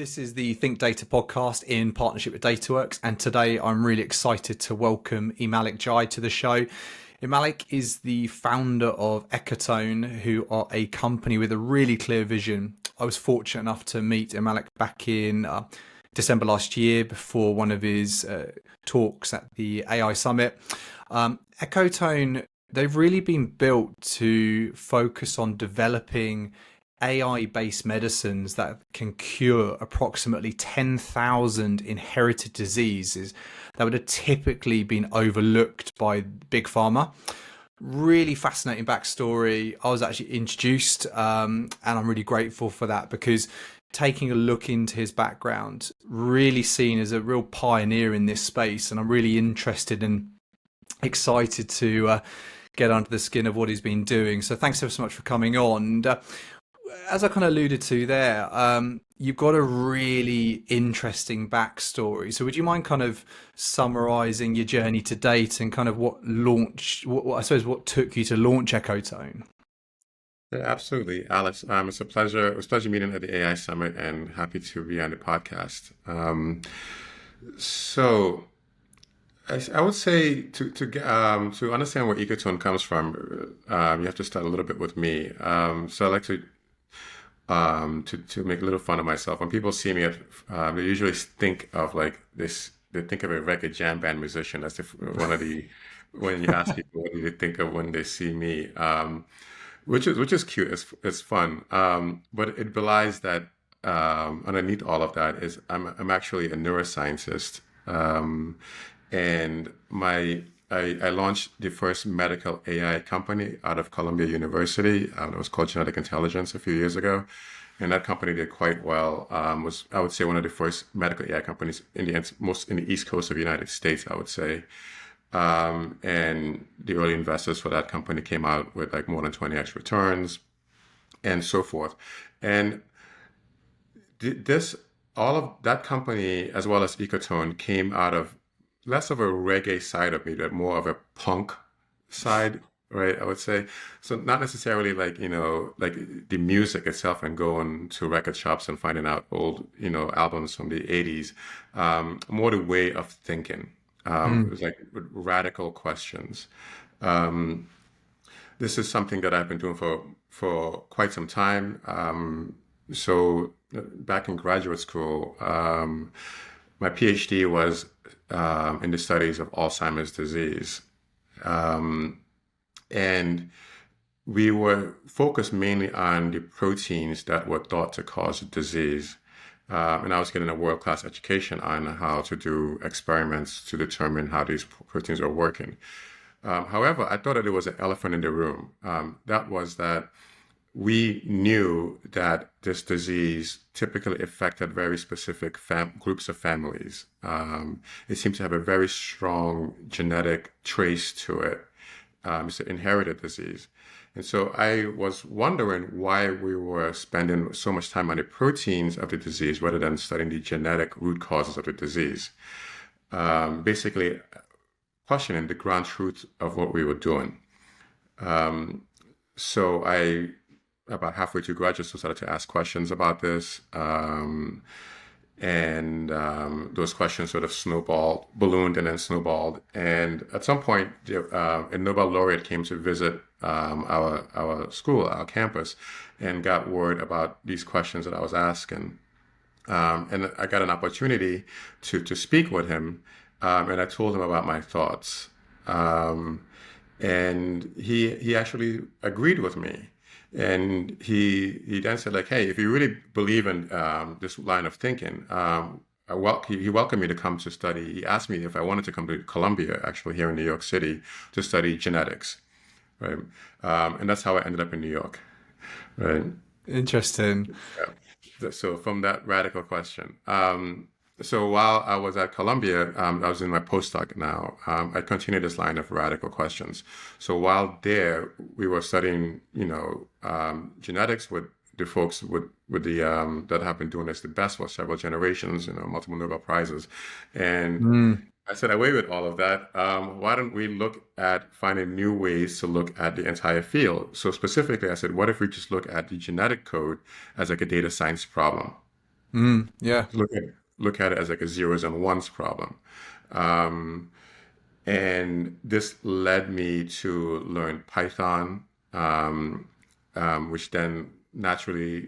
This is the Think Data podcast in partnership with DataWorks, and today I'm really excited to welcome Emalicks Jai to the show. Emalicks is the founder of Ecotone, who are a company with a really clear vision. I was fortunate enough to meet Emalicks back in December last year before one of his talks at the AI Summit. Ecotone, they've really been built to focus on developing AI-based medicines that can cure approximately 10,000 inherited diseases that would have typically been overlooked by big pharma. Really fascinating backstory. I was actually introduced, and I'm really grateful for that, because taking a look into his background, really seen as a real pioneer in this space, and I'm really interested and excited to get under the skin of what he's been doing. So thanks so much for coming on. And, as I kind of alluded to there, you've got a really interesting backstory. So would you mind kind of summarizing your journey to date and kind of what took you to launch Ecotone? Yeah, absolutely, Alex. It's a pleasure. It was a pleasure meeting at the AI Summit, and happy to be on the podcast. I would say to understand where Ecotone comes from, you have to start a little bit with me. So I like to make a little fun of myself. When people see me, they usually think of like this. They think of a reggae jam band musician. That's when you ask people what do they think of when they see me, which is cute. It's fun. But it belies that underneath all of that is I'm actually a neuroscientist, and I launched the first medical AI company out of Columbia University. It was called Genetic Intelligence a few years ago. And that company did quite well. Was, I would say, one of the first medical AI companies in the East Coast of the United States, I would say. And the early investors for that company came out with like more than 20x returns and so forth. And all of that company, as well as Ecotone, came out of less of a reggae side of me, but more of a punk side, right? I would say. So not necessarily like the music itself and going to record shops and finding out old, albums from the 80s, more the way of thinking. It was like radical questions. This is something that I've been doing for quite some time. So back in graduate school, my PhD was in the studies of Alzheimer's disease. And we were focused mainly on the proteins that were thought to cause disease. And I was getting a world-class education on how to do experiments to determine how these proteins are working. However, I thought that there was an elephant in the room. That was that we knew that this disease typically affected very specific groups of families. It seemed to have a very strong genetic trace to it. It's an inherited disease. And so I was wondering why we were spending so much time on the proteins of the disease rather than studying the genetic root causes of the disease. Basically, questioning the ground truth of what we were doing. So I, about halfway through graduate school, started to ask questions about this. And those questions sort of ballooned and then snowballed. And at some point, a Nobel laureate came to visit our school, our campus, and got word about these questions that I was asking. And I got an opportunity to speak with him, and I told him about my thoughts. And he actually agreed with me. And he then said, like, hey, if you really believe in this line of thinking, he welcomed me to come to study. He asked me if I wanted to come to Columbia, actually here in New York City, to study genetics, right? And that's how I ended up in New York, right? Interesting. Yeah. So from that radical question. So while I was at Columbia, I was in my postdoc now. I continued this line of radical questions. So while there, we were studying, genetics with the folks with the that have been doing this the best for several generations, multiple Nobel Prizes, and I said, away with all of that. Why don't we look at finding new ways to look at the entire field? So specifically, I said, what if we just look at the genetic code as like a data science problem? Yeah. Look at it as like a zeros and ones problem. Um, and this led me to learn Python, which then naturally,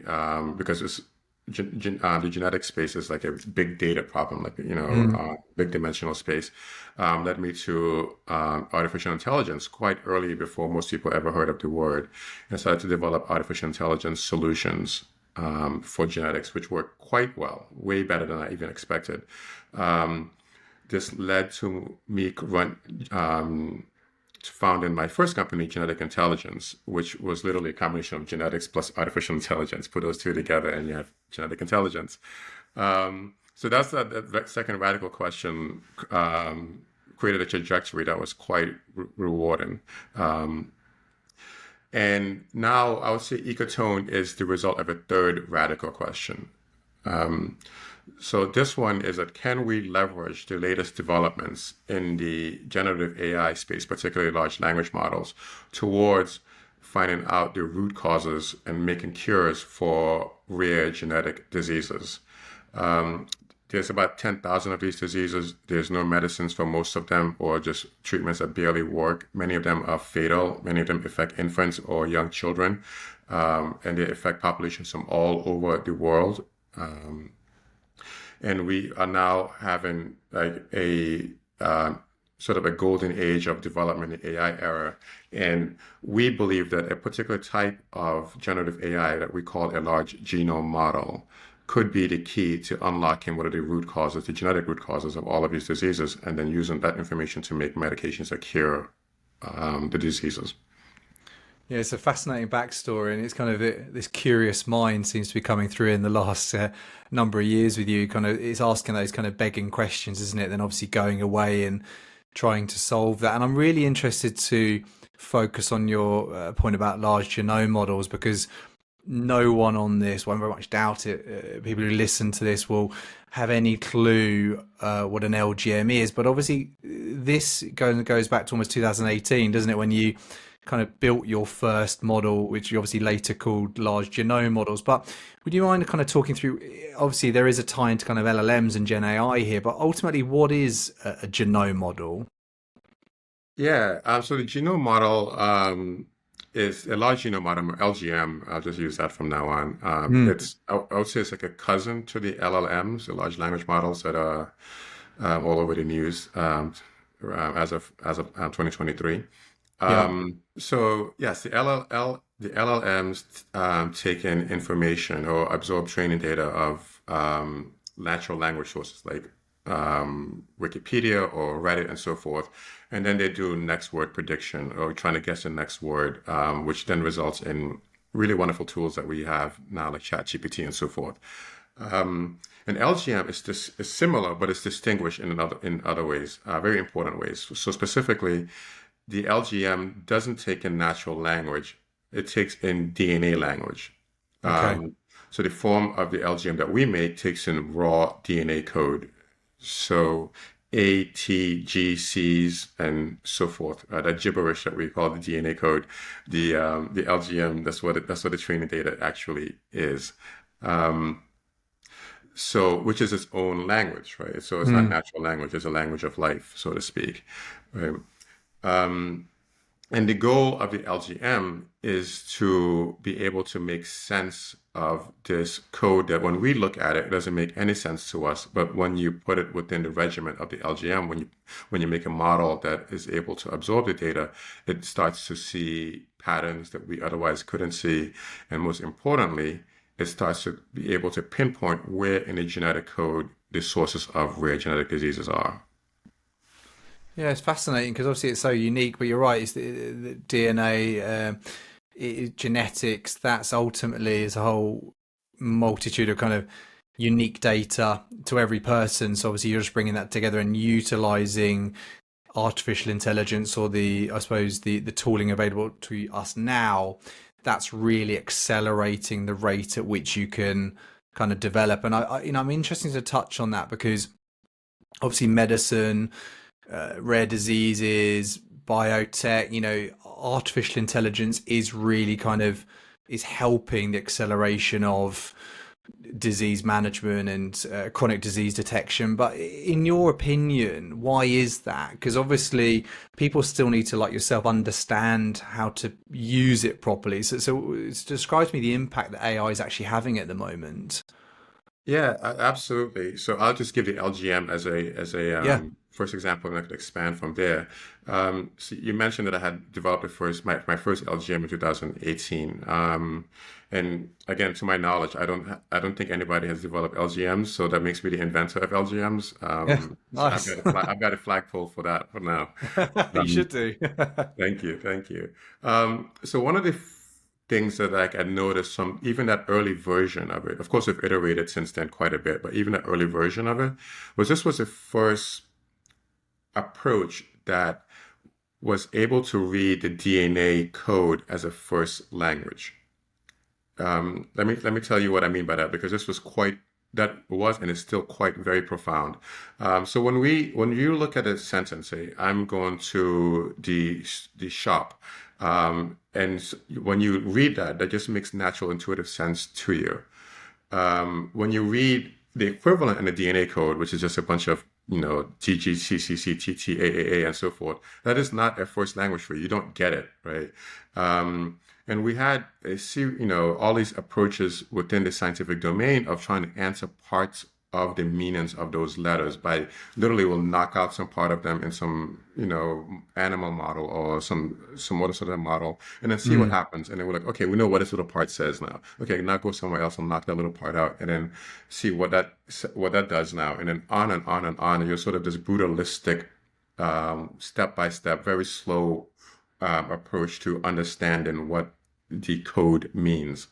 because the genetic space is like a big data problem, like, big dimensional space, led me to artificial intelligence quite early before most people ever heard of the word, and started to develop artificial intelligence solutions for genetics, which work quite well, way better than I even expected. Um, this led to me founding my first company, Genetic Intelligence, which was literally a combination of genetics plus artificial intelligence. Put those two together, and you have genetic intelligence. So that's that second radical question created a trajectory that was quite rewarding. And now I would say Ecotone is the result of a third radical question. So this one is that can we leverage the latest developments in the generative AI space, particularly large language models, towards finding out the root causes and making cures for rare genetic diseases? There's about 10,000 of these diseases. There's no medicines for most of them, or just treatments that barely work. Many of them are fatal. Many of them affect infants or young children, and they affect populations from all over the world. And we are now having like a sort of a golden age of development in the AI era. And we believe that a particular type of generative AI that we call a large genome model could be the key to unlocking what are the root causes, the genetic root causes of all of these diseases, and then using that information to make medications that cure the diseases. Yeah, it's a fascinating backstory, and it's kind of this curious mind seems to be coming through in the last number of years with you. Kind of, it's asking those kind of begging questions, isn't it? Then obviously going away and trying to solve that. And I'm really interested to focus on your point about large genome models, because no one on this, well, I very much doubt it, people who listen to this will have any clue what an LGM is. But obviously, this goes back to almost 2018, doesn't it, when you kind of built your first model, which you obviously later called large genome models. But would you mind kind of talking through, obviously there is a tie into kind of LLMs and Gen AI here, but ultimately what is a genome model? Yeah, so the genome model is a large genome model, LGM. I'll just use that from now on. Mm. I would say it's like a cousin to the LLMs, the large language models that are all over the news as of 2023. Yeah. So yes, the LLMs take in information or absorb training data of natural language sources like Wikipedia or Reddit and so forth, and then they do next word prediction or trying to guess the next word, which then results in really wonderful tools that we have now, like ChatGPT and so forth. And LGM is similar, but it's distinguished in other ways, very important ways. So specifically, the LGM doesn't take in natural language; it takes in DNA language. Okay. So the form of the LGM that we make takes in raw DNA code. So A, T, G, C's, and so forth. That gibberish that we call the DNA code, the LGM. That's what the training data actually is. Um, so, which is its own language, right? So it's not Mm. natural language; it's a language of life, so to speak, right? Um, and the goal of the LGM is to be able to make sense of this code that when we look at it, it doesn't make any sense to us. But when you put it within the regimen of the LGM, when you make a model that is able to absorb the data, it starts to see patterns that we otherwise couldn't see. And most importantly, it starts to be able to pinpoint where in the genetic code the sources of rare genetic diseases are. Yeah, it's fascinating because obviously it's so unique, but you're right, it's the DNA, genetics, that's ultimately is a whole multitude of kind of unique data to every person. So obviously you're just bringing that together and utilizing artificial intelligence, or I suppose the tooling available to us now, that's really accelerating the rate at which you can kind of develop. And I'm interested to touch on that because obviously medicine, rare diseases, biotech, artificial intelligence is really kind of is helping the acceleration of disease management and chronic disease detection. But in your opinion, why is that? Because obviously people still need to, like yourself, understand how to use it properly. So it describes me the impact that AI is actually having at the moment. Yeah, absolutely. So I'll just give the LGM as a Yeah. first example, and I could expand from there. So you mentioned that I had developed my first LGM in 2018. And again, to my knowledge, I don't think anybody has developed LGMs, so that makes me the inventor of LGMs. Yeah. So Nice. I've got a flagpole for that for now. You Um, should do. Thank you, thank you. So one of the things that like I noticed from even that early version of it, of course, we've iterated since then quite a bit, but even that early version of it was this was the first approach that was able to read the DNA code as a first language. Let me tell you what I mean by that because this was quite that was and is still quite very profound. So when you look at a sentence, say I'm going to the shop, and when you read that, that just makes natural intuitive sense to you. When you read the equivalent in the DNA code, which is just a bunch of G G C C C T T A A A and so forth, that is not a first language for you. You don't get it, right? And we had all these approaches within the scientific domain of trying to answer parts of the meanings of those letters by literally we'll knock out some part of them in some animal model or some other sort of model and then see what Mm. happens, and then we're like, okay, we know what this little part says now. Okay, now go somewhere else and knock that little part out and then see what that does now, and then on and on and on, and you're sort of this brutalistic step by step, very slow approach to understanding what the code means.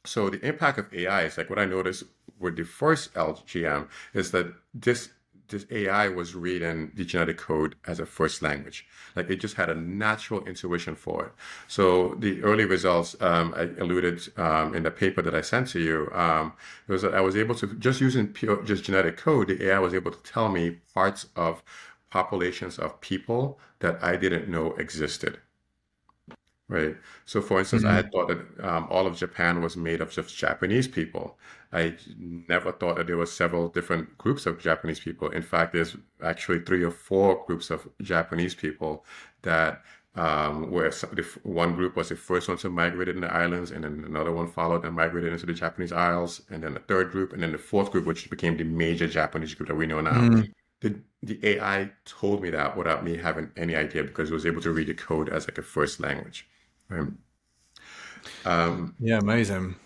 So the impact of AI is like what I noticed with the first LGM is that this AI was reading the genetic code as a first language. Like it just had a natural intuition for it. So the early results I alluded in the paper that I sent to you, it was that I was able to just using just genetic code, the AI was able to tell me parts of populations of people that I didn't know existed. Right. So, for instance, I Mm. had thought that all of Japan was made of just Japanese people. I never thought that there were several different groups of Japanese people. In fact, there's actually three or four groups of Japanese people that one group was the first one to migrate in the islands, and then another one followed and migrated into the Japanese Isles, and then the third group, and then the fourth group, which became the major Japanese group that we know now. Mm. The AI told me that without me having any idea because it was able to read the code as like a first language. Um, um, Yeah, amazing.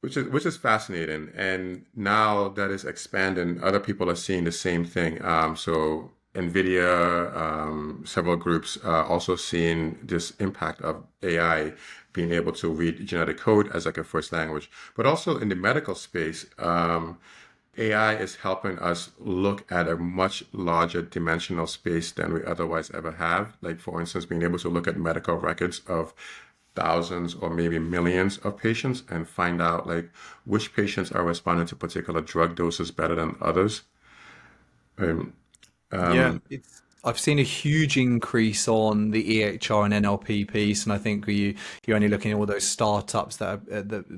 which is fascinating, and now that is expanding. Other people are seeing the same thing. So NVIDIA, several groups also seeing this impact of AI being able to read genetic code as like a first language, but also in the medical space. AI is helping us look at a much larger dimensional space than we otherwise ever have. Like, for instance, being able to look at medical records of thousands or maybe millions of patients and find out like which patients are responding to particular drug doses better than others. Um, Yeah, um, it's I've seen a huge increase on the EHR and NLP piece, and I think you're only looking at all those startups that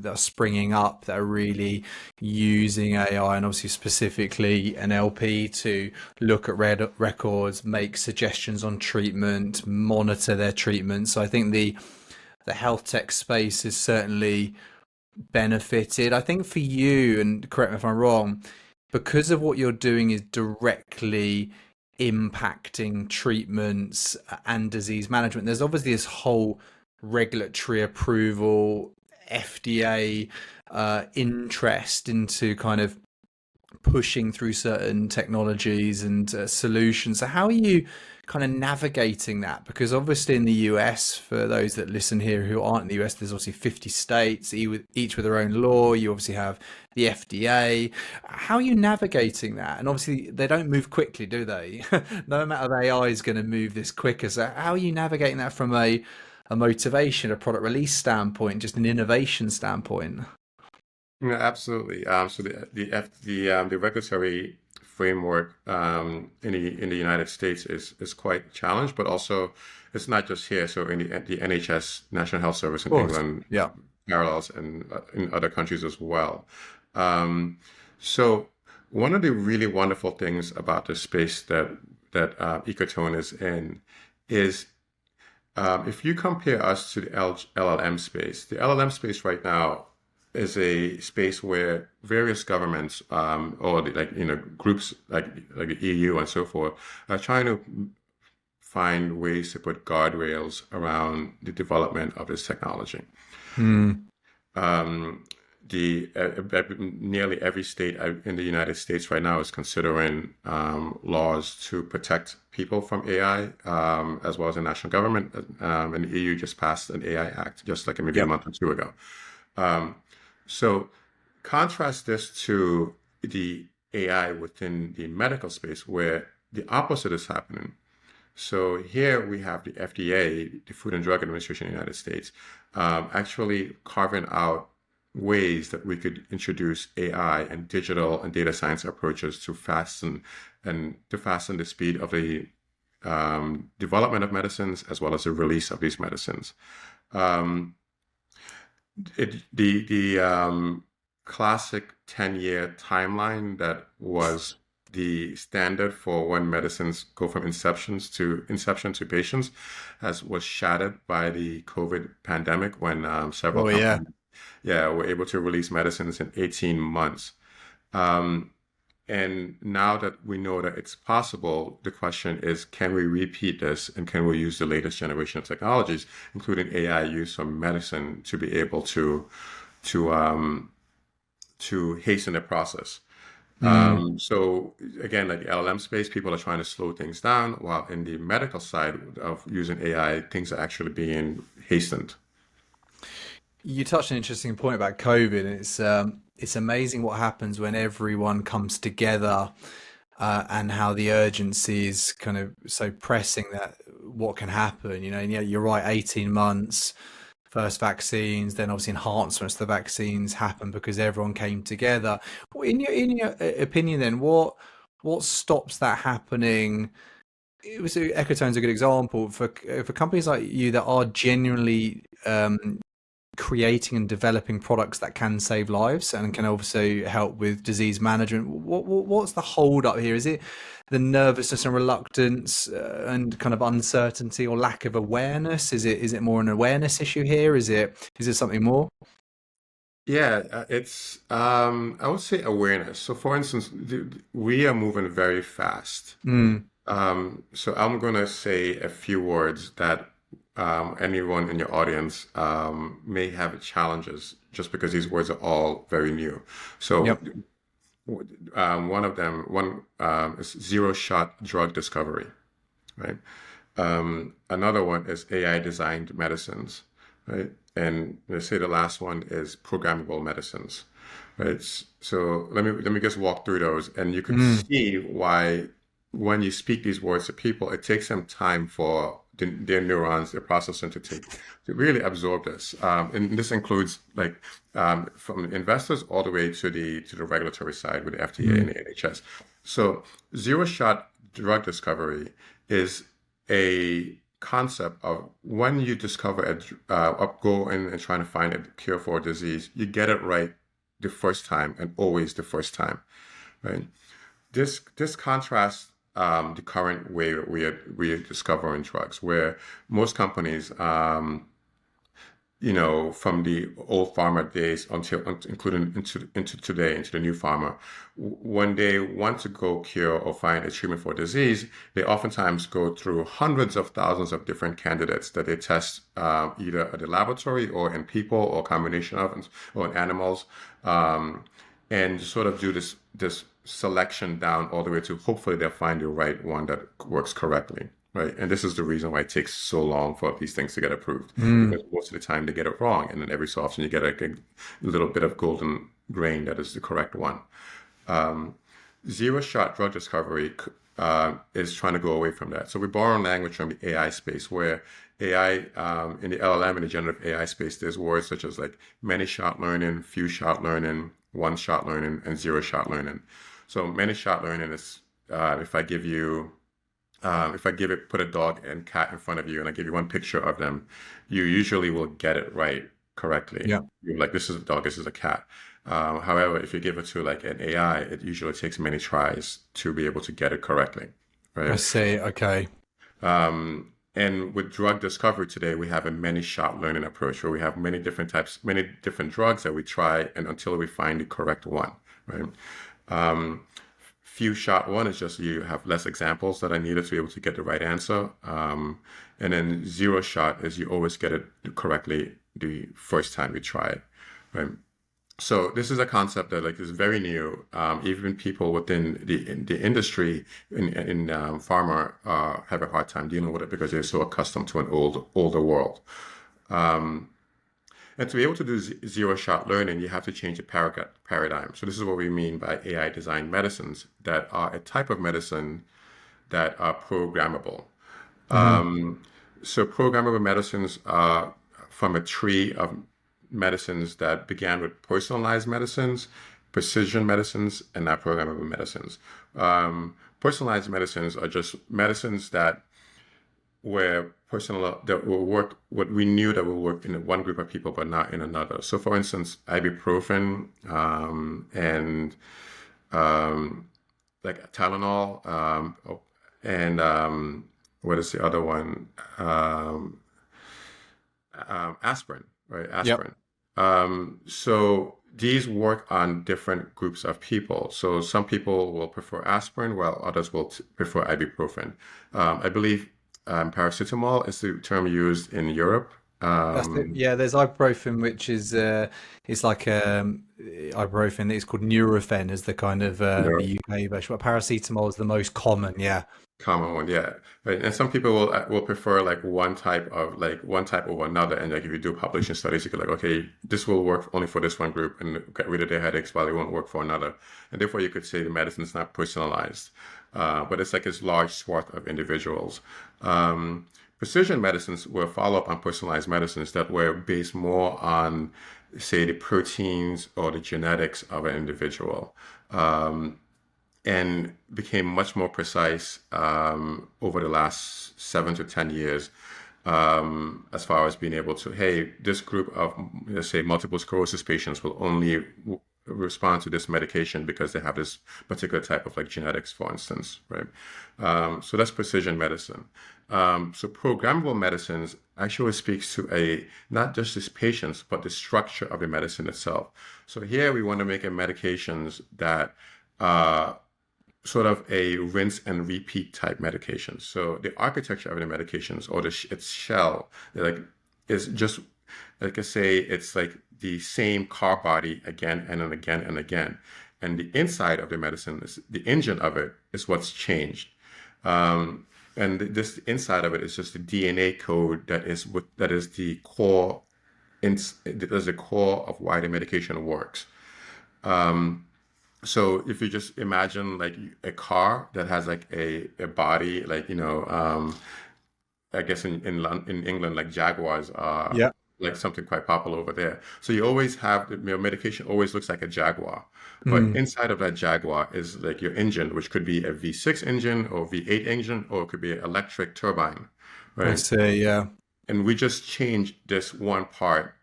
are springing up that are really using AI and obviously specifically NLP to look at records, make suggestions on treatment, monitor their treatment. So I think the health tech space is certainly benefited. I think for you, and correct me if I'm wrong, because of what you're doing is directly impacting treatments and disease management, there's obviously this whole regulatory approval, FDA interest into kind of pushing through certain technologies and solutions. So how are you kind of navigating that? Because obviously in the US, for those that listen here who aren't in the US, there's obviously 50 states, each with their own law. You obviously have the FDA. How are you navigating that? And obviously they don't move quickly, do they? No amount of AI is going to move this quicker. So how are you navigating that from a motivation, a product release standpoint, just an innovation standpoint? yeah, absolutely. So the regulatory framework in the United States is quite challenged, but also it's not just here. So in the NHS, National Health Service Of in course. England, Yeah. parallels in other countries as well. Um, so one of the really wonderful things about the space that Ecotone is in is if you compare us to the LLM space, the LLM space right now is a space where various governments or groups like the EU and so forth are trying to find ways to put guardrails around the development of this technology. Mm. Um, Nearly every state in the United States right now is considering laws to protect people from AI, as well as the national government. And the EU just passed an AI Act just like maybe a Yep. month or two ago. Um, so contrast this to the AI within the medical space, where the opposite is happening. So here we have the FDA, the Food and Drug Administration in the United States, actually carving out ways that we could introduce AI and digital and data science approaches to fasten the speed of the development of medicines as well as the release of these medicines. Um, the classic 10-year timeline that was the standard for when medicines go from inception to patients was shattered by the COVID pandemic when several Oh yeah. companies, yeah, were able to release medicines in 18 months. Um, and now that we know that it's possible, the question is, can we repeat this and can we use the latest generation of technologies, including AI use for medicine, to be able to um, to hasten the process? Mm. So again, like the LLM space, people are trying to slow things down, while in the medical side of using AI, things are actually being hastened. You touched an interesting point about COVID, and it's amazing what happens when everyone comes together, and how the urgency is kind of so pressing that what can happen. And yeah, you're right. 18 months, first vaccines, then obviously enhancements to the vaccines happen because everyone came together. In your opinion, then what stops that happening? It was Ecotone's a good example for companies like you that are genuinely creating and developing products that can save lives and can also help with disease management. What's the hold up here? Is it the nervousness and reluctance, and kind of uncertainty or lack of awareness? Is it more an awareness issue here? Is it something more? Yeah, it's I would say awareness. So for instance, we are moving very fast. Mm. So I'm going to say a few words that anyone in your audience may have challenges just because these words are all very new. So Yep. one is zero shot drug discovery, right? Another one is AI designed medicines, right? And let's say the last one is programmable medicines, right? So let me just walk through those, and you could Mm. see why when you speak these words to people, it takes them time for their neurons, their processing to really absorb this. And this includes like from investors all the way to the regulatory side with the FDA and Mm. the NHS. So zero shot drug discovery is a concept of when you discover go in and trying to find a cure for a disease, you get it right the first time and always the first time, right? This contrasts the current way that we are discovering drugs, where most companies, from the old pharma days including into today, into the new pharma, when they want to go cure or find a treatment for a disease, they oftentimes go through hundreds of thousands of different candidates that they test either at the laboratory or in people or combination of or in animals, and sort of do this selection down all the way to hopefully they'll find the right one that works correctly. Right. And this is the reason why it takes so long for these things to get approved, because Mm. most of the time they get it wrong. And then every so often you get a little bit of golden grain that is the correct one. Um, Zero shot drug discovery is trying to go away from that. So we borrow language from the AI space, where AI, in the LLM and the generative AI space, there's words such as like many shot learning, few shot learning, one shot learning, and zero shot learning. So many shot learning is if I give you put a dog and cat in front of you and I give you one picture of them, you usually will get it right correctly. Yeah. You're like, this is a dog, this is a cat. However, if you give it to like an AI, it usually takes many tries to be able to get it correctly, I right? see. Okay. And with drug discovery today, we have a many shot learning approach where we have many different types, many different drugs that we try and until we find the correct one, right? Um, Few shot one is just you have less examples that are needed to be able to get the right answer. And then zero shot is you always get it correctly the first time you try it, right? So this is a concept that like is very new. Even people within the industry in pharma have a hard time dealing with it because they're so accustomed to an older world. Um, and to be able to do zero shot learning, you have to change the paradigm. So this is what we mean by AI designed medicines that are a type of medicine that are programmable. Hmm. So programmable medicines are from a tree of medicines that began with personalized medicines, precision medicines, and now programmable medicines. Personalized medicines are just medicines that were personal that will work what we knew that will work in one group of people but not in another. So for instance, ibuprofen and like Tylenol and what is the other one? Aspirin, right? Yep. Aspirin. So these work on different groups of people. So some people will prefer aspirin, while others will prefer ibuprofen. I believe paracetamol is the term used in Europe. That's it. Um, Yeah, there's ibuprofen, which is it's like ibuprofen. It's called Nurofen, as the kind of the UK version. But paracetamol is the most common. Yeah. Common one, yeah. Right. And some people will prefer like one type over another. And like if you do population studies, you could like, okay, this will work only for this one group and get rid of their headaches while it won't work for another. And therefore you could say the medicine is not personalized. But it's like this large swath of individuals. Precision medicines were follow-up on personalized medicines that were based more on, say, the proteins or the genetics of an individual. And became much more precise over the last 7 to 10 years as far as being able to, hey, this group of, let's say, multiple sclerosis patients will only respond to this medication because they have this particular type of like genetics, for instance, right? So that's precision medicine. So programmable medicines actually speaks to a not just these patients, but the structure of the medicine itself. So here we want to make a medications that sort of a rinse and repeat type medication. So the architecture of the medications or its shell, like is just like I say, it's like the same car body again and again and again. And the inside of the medicine, is the engine of it is what's changed. And this inside of it is just the DNA code that is the core, that is the core of why the medication works. So if you just imagine like a car that has like a body, like, I guess in England, like Jaguars are Yeah. like something quite popular over there. So you always have, your medication always looks like a Jaguar. But Mm. inside of that Jaguar is like your engine, which could be a V6 engine or V8 engine, or it could be an electric turbine, I right? see. Yeah. And we just changed this one part,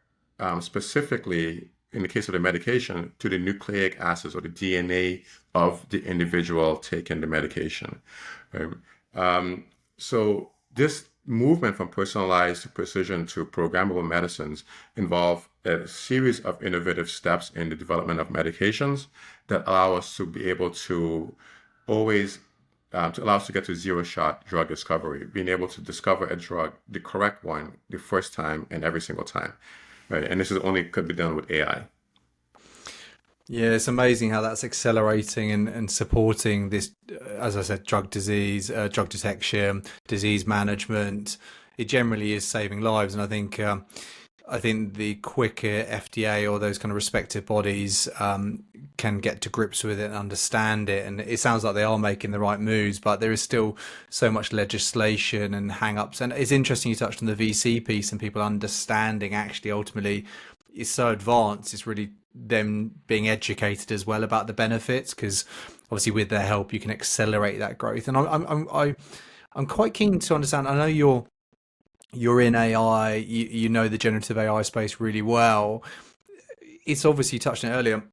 specifically in the case of the medication, to the nucleic acids or the DNA of the individual taking the medication. Right? So this movement from personalized to precision to programmable medicines involve a series of innovative steps in the development of medications that allow us to be able to always to allow us to get to zero shot drug discovery, being able to discover a drug, the correct one, the first time and every single time, right? And this is only could be done with AI. Yeah, it's amazing how that's accelerating and supporting this, as I said, drug detection, disease management. It generally is saving lives, and I think the quicker FDA or those kind of respective bodies can get to grips with it and understand it, and it sounds like they are making the right moves, but there is still so much legislation and hang-ups. And it's interesting you touched on the VC piece and people understanding actually ultimately it's so advanced. It's really them being educated as well about the benefits, because obviously with their help you can accelerate that growth. And I'm quite keen to understand. I know you're in AI, you know the generative AI space really well. It's obviously touched on it earlier.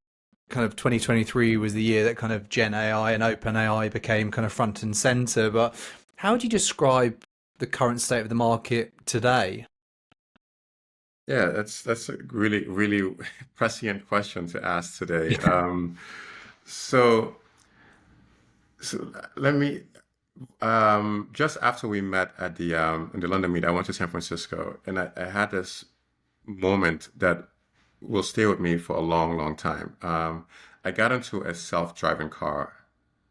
Kind of 2023 was the year that kind of Gen AI and Open AI became kind of front and center. But how do you describe the current state of the market today? Yeah, that's a really prescient question to ask today. So so let me just after we met at the in the London meet, I went to San Francisco, and I had this moment that will stay with me for a long time. I got into a self-driving car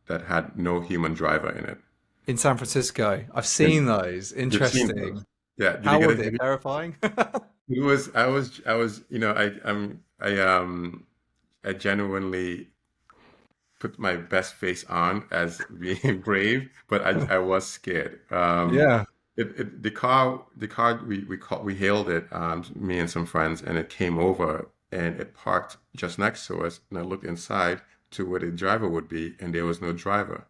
that had no human driver in it. In San Francisco, I've And seen those. you've seen those. Interesting. Yeah, did you How get was it? it? Terrifying? It was, I genuinely put my best face on as being brave, but I was scared. Yeah. We hailed it, me and some friends, and it came over and it parked just next to us. And I looked inside to where the driver would be, and there was no driver.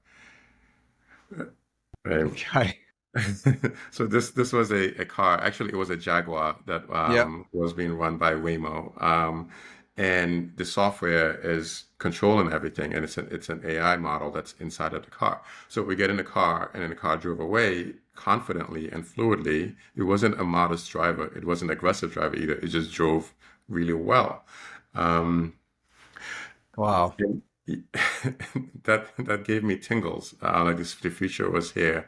Right. Okay. So this was a car. Actually, it was a Jaguar that Yeah. was being run by Waymo, and the software is controlling everything, and it's an AI model that's inside of the car. So we get in the car, and then the car drove away confidently and fluidly. It wasn't a modest driver. It wasn't an aggressive driver either. It just drove really well. Um, Wow. and that gave me tingles. Like this, the future was here,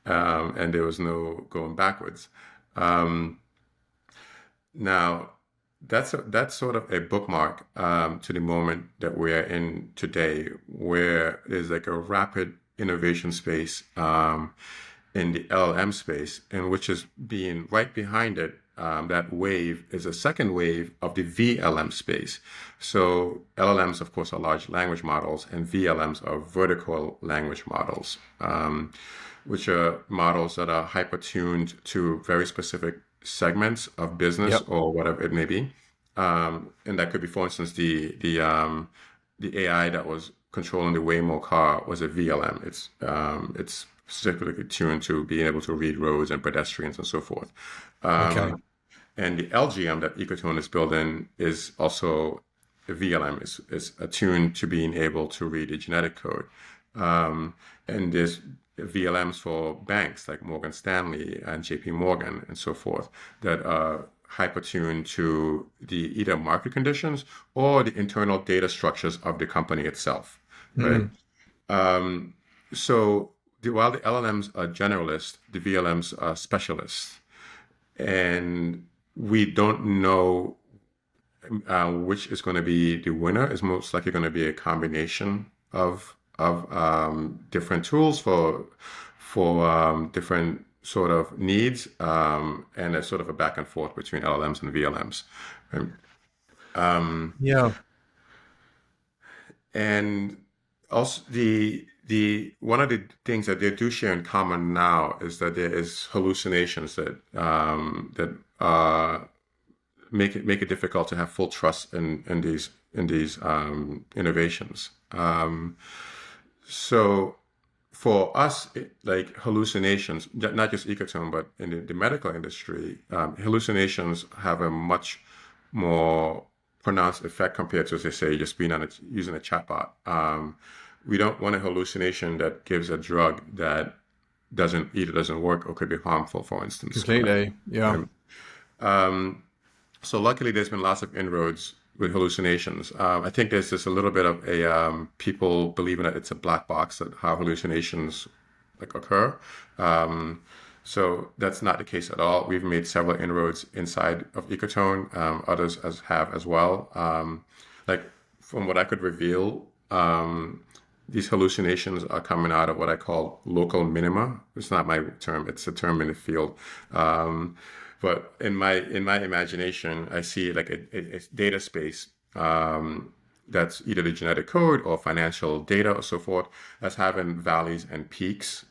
and there was no going backwards. Um, Now, that's sort of a bookmark to the moment that we're in today, where there's like a rapid innovation space in the LLM space, and which is being right behind it. That wave is a second wave of the VLM space. So LLMs, of course, are large language models, and VLMs are vertical language models, which are models that are hyper-tuned to very specific segments of business Yep. or whatever it may be. And that could be, for instance, the AI that was controlling the Waymo car was a VLM. It's specifically tuned to being able to read roads and pedestrians and so forth. Okay. And the LGM that Ecotone is building is also a VLM, is attuned to being able to read the genetic code. And there's VLMs for banks like Morgan Stanley and JP Morgan and so forth that are hyper-tuned to the either market conditions or the internal data structures of the company itself, right? Mm. Um, while the LLMs are generalists, the VLMs are specialists, and we don't know which is going to be the winner. It's most likely going to be a combination of different tools for different sort of needs, and a sort of a back and forth between LLMs and VLMs. Um, um, Yeah. and also the one of the things that they do share in common now is that there is hallucinations that make it difficult to have full trust in these innovations. So for us, like hallucinations, not just ecotone, but in the medical industry, hallucinations have a much more pronounced effect compared to, say, just being using a chatbot. We don't want a hallucination that gives a drug that either doesn't work or could be harmful, for instance, correct? Completely. Yeah. Um, um, so luckily, there's been lots of inroads with hallucinations. I think there's just a little bit of a people believing that it's a black box that how hallucinations like occur. Um, so that's not the case at all. We've made several inroads inside of Ecotone. Others have as well. Like from what I could reveal, these hallucinations are coming out of what I call local minima. It's not my term; it's a term in the field. But in my imagination, I see like a data space that's either the genetic code or financial data or so forth that's having valleys and peaks.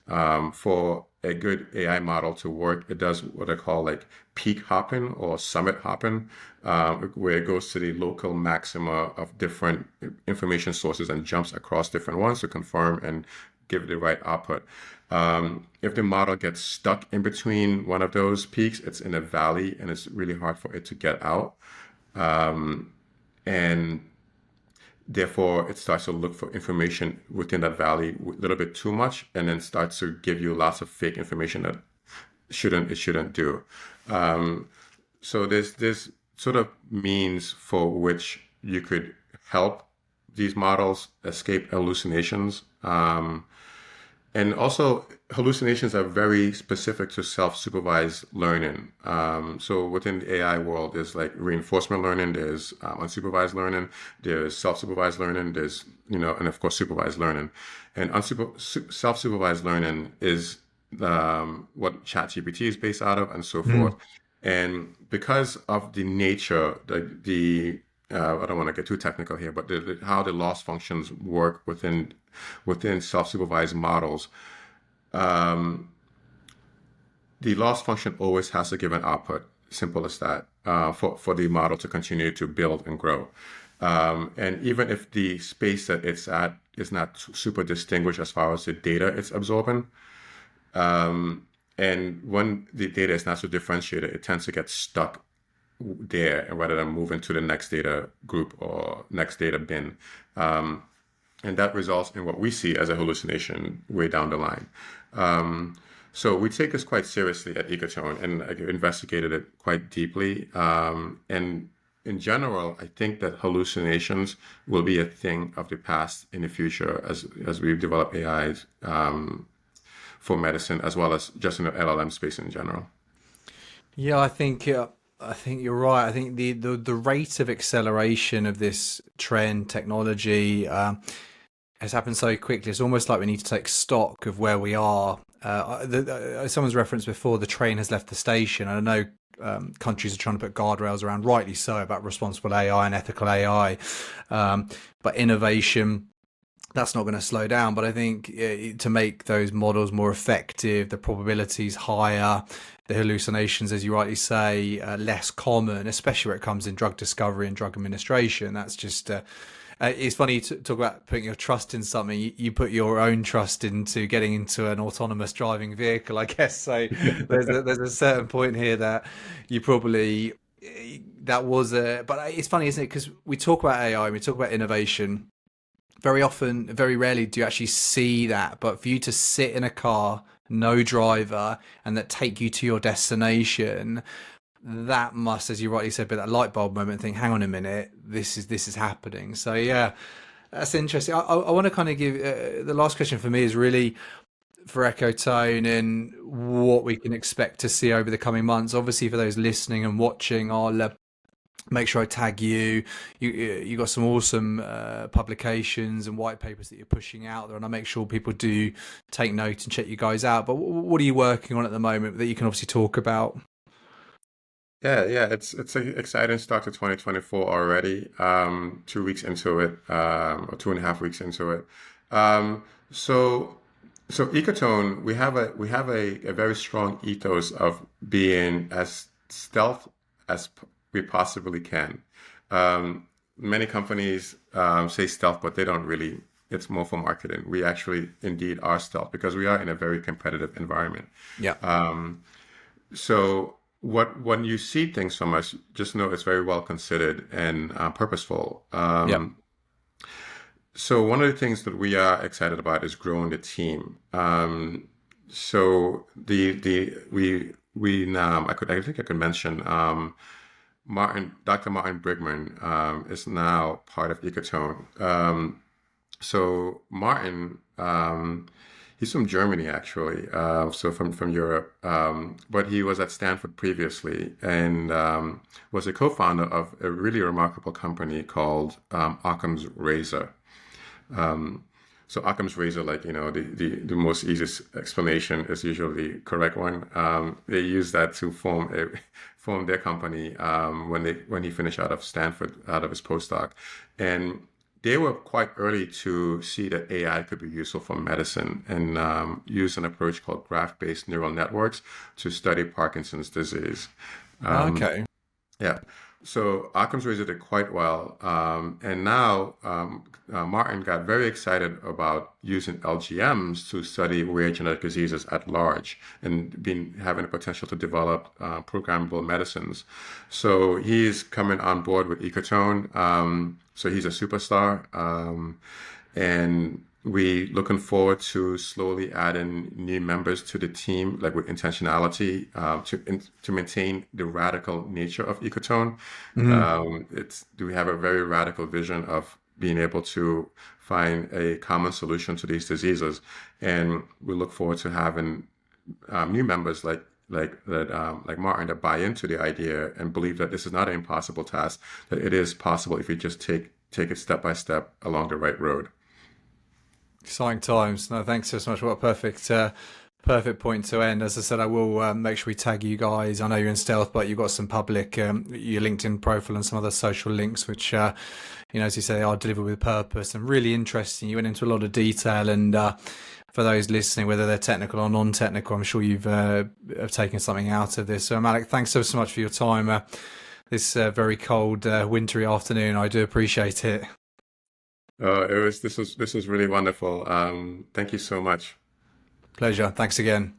For a good AI model to work, it does what I call like peak hopping or summit hopping, where it goes to the local maxima of different information sources and jumps across different ones to confirm and give it the right output. If the model gets stuck in between one of those peaks, it's in a valley and it's really hard for it to get out. And therefore, it starts to look for information within that valley a little bit too much, and then starts to give you lots of fake information that it shouldn't do. So there's sort of means for which you could help these models escape hallucinations. And also, hallucinations are very specific to self-supervised learning. So within the AI world, there's like reinforcement learning, there's unsupervised learning, there's self-supervised learning, there's, and of course, supervised learning. And self-supervised learning is what ChatGPT is based out of, and so forth. And because of the nature, I don't want to get too technical here, but how the loss functions work within self-supervised models, the loss function always has to give an output. Simple as that, for the model to continue to build and grow. And even if the space that it's at is not super distinguished as far as the data it's absorbing, and when the data is not so differentiated, it tends to get stuck there rather than move into the next data group or next data bin. And that results in what we see as a hallucination way down the line. So we take this quite seriously at Ecotone, and I've investigated it quite deeply. And in general, I think that hallucinations will be a thing of the past in the future as we develop AIs for medicine, as well as just in the LLM space in general. Yeah, I think you're right. I think the rate of acceleration of this trend technology has happened so quickly. It's almost like we need to take stock of where we are. Someone's referenced before, the train has left the station. I know countries are trying to put guardrails around, rightly so, about responsible AI and ethical AI, but innovation, that's not going to slow down. But I think to make those models more effective, the probabilities higher, the hallucinations, as you rightly say, less common, especially where it comes in drug discovery and drug administration. That's just it's funny to talk about putting your trust in something. You put your own trust into getting into an autonomous driving vehicle, I guess. So there's a certain point here that you probably, that was a, but it's funny, isn't it? Because we talk about AI, we talk about innovation. Very often, very rarely do you actually see that. But for you to sit in a car, no driver, and that take you to your destination, that must, as you rightly said, be that light bulb moment. Think, hang on a minute, this is happening. So yeah, that's interesting. I want to kind of give the last question for me is really for Ecotone and what we can expect to see over the coming months. Obviously, for those listening and watching, I'll make sure I tag you. You got some awesome publications and white papers that you're pushing out there, and I'll make sure people do take note and check you guys out. But what are you working on at the moment that you can obviously talk about? Yeah, it's an exciting start to 2024 already. 2 weeks into it, or 2.5 weeks into it. So Ecotone, we have a very strong ethos of being as stealth as we possibly can. Many companies say stealth, but they don't really. It's more for marketing. We actually indeed are stealth because we are in a very competitive environment. Yeah. So when you see things from us, just know it's very well considered and purposeful. Yeah. So one of the things that we are excited about is growing the team. So we now I think I could mention Dr. Martin Brigman is now part of Ecotone. So Martin, he's from Germany actually, so from Europe, but he was at Stanford previously and was a co-founder of a really remarkable company called Occam's Razor. So Occam's Razor, like, the most easiest explanation is usually the correct one. They use that to form their company when he finished out of Stanford, out of his postdoc. And they were quite early to see that AI could be useful for medicine and use an approach called graph-based neural networks to study Parkinson's disease. Okay. Yeah. So Occam's razor did quite well, and now Martin got very excited about using LGMs to study rare genetic diseases at large, and been having the potential to develop programmable medicines. So he's coming on board with Ecotone. So he's a superstar, and we looking forward to slowly adding new members to the team, like with intentionality, to maintain the radical nature of Ecotone. Mhm. It's we have a very radical vision of being able to find a common solution to these diseases, and we look forward to having new members like Martin that buy into the idea and believe that this is not an impossible task, that it is possible if you just take it step by step along the right road. Exciting times. No, thanks so much. What a perfect point to end. As I said, I will make sure we tag you guys. I know you're in stealth, but you've got some public, your LinkedIn profile and some other social links, which, as you say, are delivered with purpose and really interesting. You went into a lot of detail, and for those listening, whether they're technical or non-technical, I'm sure you've have taken something out of this. So, Malik, thanks so much for your time. This very cold, wintry afternoon. I do appreciate it. This was really wonderful. Thank you so much. Pleasure. Thanks again.